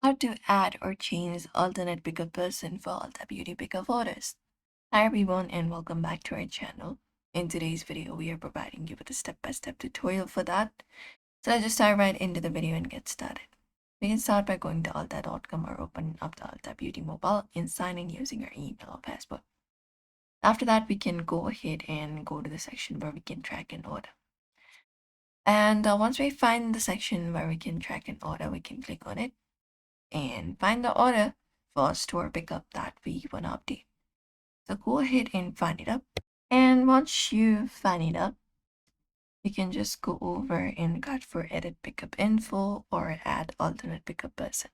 How to add or change alternate pickup person for Ulta Beauty pickup orders. Hi everyone and welcome back to our channel. In today's video, we are providing you with a step-by-step tutorial for that. So let's just dive right into the video and get started. We can start by going to ulta.com or opening up the Ulta Beauty mobile and sign in using our email or password. After that, we can go ahead and go to the section where we can track an order. And once we find the section where we can track an order, we can click on it and find the order for store pickup that we want to update. So go ahead and find it up. And once you find it up, you can just go over and cut for edit pickup info or add alternate pickup person.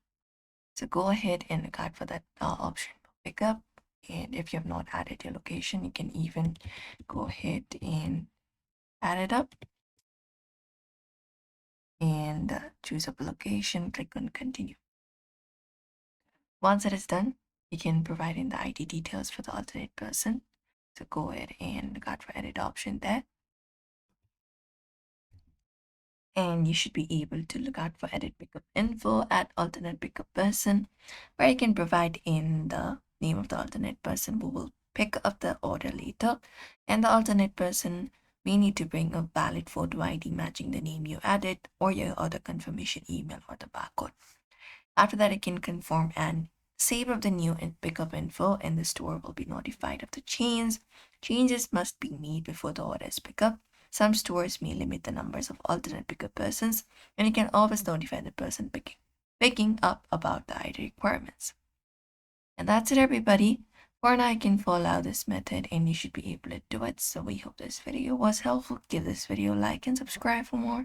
So go ahead and cut for that option for pickup. And if you have not added your location, you can even go ahead and add it up and choose a location, click on continue. Once it is done, you can provide in the ID details for the alternate person. So go ahead and cut for edit option there. And you should be able to look out for edit pickup info at alternate pickup person, where you can provide in the name of the alternate person who will pick up the order later. And the alternate person may need to bring a valid photo ID matching the name you added or your order confirmation email or the barcode. After that, it can confirm and save of the new pickup info, and the store will be notified of the change. Changes must be made before the order is picked up. Some stores may limit the numbers of alternate pickup persons, and you can always notify the person picking up about the ID requirements. And that's it, everybody. For now, you can follow this method and you should be able to do it. So we hope this video was helpful. Give this video a like and subscribe for more.